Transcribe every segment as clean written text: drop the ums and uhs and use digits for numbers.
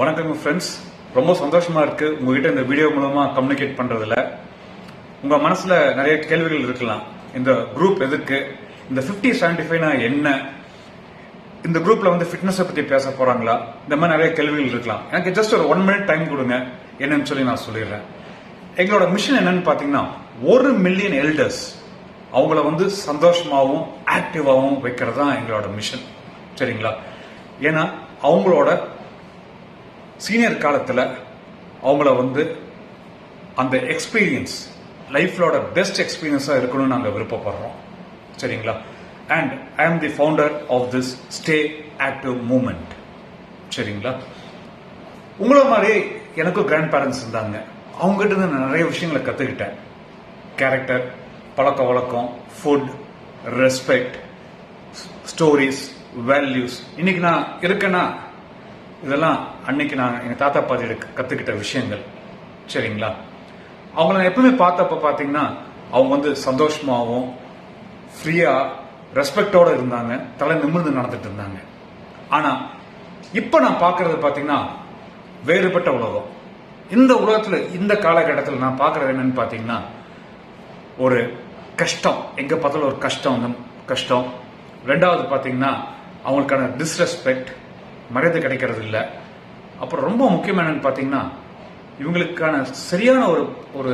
வணக்கம் ஃப்ரெண்ட்ஸ், ரொம்ப சந்தோஷமா இருக்கு உங்ககிட்ட இந்த வீடியோ மூலமா கம்யூனிகேட் பண்றதுல. உங்க மனசுல நிறைய கேள்விகள் இருக்கலாம். இந்த குரூப் எதுக்கு, இந்த 50-75 என்ன, இந்த குரூப்ல வந்து ஃபிட்னஸை பத்தி பேச போறாங்களா, இந்த மாதிரி நிறைய கேள்விகள் இருக்கலாம். எனக்கு ஜஸ்ட் ஒரு 1 minute டைம் கொடுங்க, என்னன்னு சொல்லி நான் சொல்லிடுறேன். எங்களோட மிஷன் என்னன்னு பாத்தீங்கன்னா 1 மில்லியன் எல்டர்ஸ் அவங்கள வந்து சந்தோஷமாகவும் ஆக்டிவாகவும் வைக்கிறது தான் எங்களோட மிஷன். சரிங்களா? ஏன்னா அவங்களோட சீனியர் காலத்தில் அவங்கள வந்து அந்த எக்ஸ்பீரியன்ஸ் லைஃப்லோட பெஸ்ட் எக்ஸ்பீரியன்ஸாக இருக்கணும்னு நாங்கள் விருப்பப்படுறோம். சரிங்களா? And I am the founder of this stay active movement. சரிங்களா? உங்களை மாதிரி எனக்கும் கிராண்ட் பேரண்ட்ஸ் இருந்தாங்க. அவங்ககிட்ட இருந்து நான் நிறைய விஷயங்களை கற்றுக்கிட்டேன். கேரக்டர், பழக்க வழக்கம், ஃபுட், ரெஸ்பெக்ட், ஸ்டோரிஸ், வேல்யூஸ். இன்னைக்கு நான் இருக்கேன்னா இதெல்லாம் அன்னைக்கு நான் எங்க தாத்தா பாட்டி கத்துக்கிட்ட விஷயங்கள். சரிங்களா? அவங்கள நான் எப்பவுமே பார்த்தப்ப பாத்தீங்கன்னா அவங்க வந்து சந்தோஷமாகவும் ஃப்ரீயா ரெஸ்பெக்டோட இருந்தாங்க, தலை நிமிர்ந்து நடந்துட்டு இருந்தாங்க. ஆனா இப்ப நான் பாக்குறது பாத்தீங்கன்னா வேறுபட்ட உலகம். இந்த உலகத்துல இந்த காலகட்டத்தில் நான் பாக்குறது என்னன்னு பாத்தீங்கன்னா ஒரு கஷ்டம், எங்க பார்த்தாலும் ஒரு கஷ்டம். ரெண்டாவது பாத்தீங்கன்னா அவங்களுக்கான டிஸ்ரெஸ்பெக்ட், மரியாதை கிடைக்கிறது இல்லை. அப்புறம் ரொம்ப முக்கியமான என்னன்னு பார்த்தீங்கன்னா இவங்களுக்கான சரியான ஒரு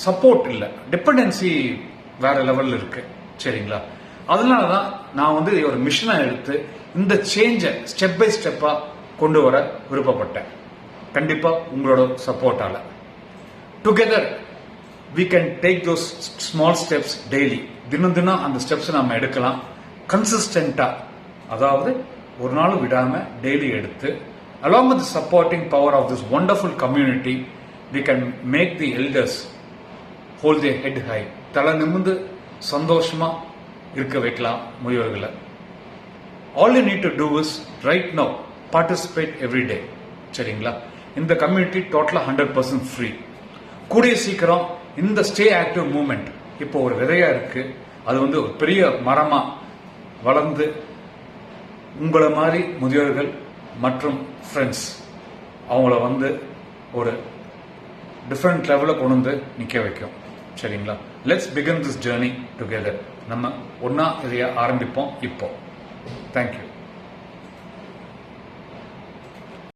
சப்போர்ட் இல்லை, டிபெண்டன்சி வேற லெவலில் இருக்கு. சரிங்களா? அதனால தான் நான் வந்து ஒரு மிஷனை எடுத்து இந்த சேஞ்சை ஸ்டெப் பை ஸ்டெப்பா கொண்டு வர விருப்பப்பட்டேன். கண்டிப்பா உங்களோட சப்போர்ட்டால together we can take those small steps daily. தினம் அந்த ஸ்டெப்ஸ் நம்ம எடுக்கலாம் கன்சிஸ்டன்டா. அதாவது ஒரு நாள் விடாம டெய்லி எடுத்து along with the supporting power of this wonderful community we can make the elders hold their head high. தலை நிமிர்ந்து சந்தோஷமா இருக்க வைக்கலாம் முதியோர்களை. All you need to do is right now participate every day. சரிங்களா? இந்த கம்யூனிட்டி டோட்டலா 100% free. கூடிய சீக்கிரம் இந்த ஸ்டே ஆக்டிவ் மூவ்மெண்ட் இப்போ ஒரு விதையா இருக்கு. அது வந்து ஒரு பெரிய மரமா வளர்ந்து உங்களை மாதிரி முதியோர்கள் மற்றும் ஃப்ரெண்ட்ஸ் அவங்கள வந்து ஒரு டிஃப்ரெண்ட் லெவலில் கொண்டு வந்து நிற்க வைக்கும். சரிங்களா? Let's begin this journey together. நம்ம ஒன்னா இதைய ஆரம்பிப்போம் இப்போ. தேங்க்யூ.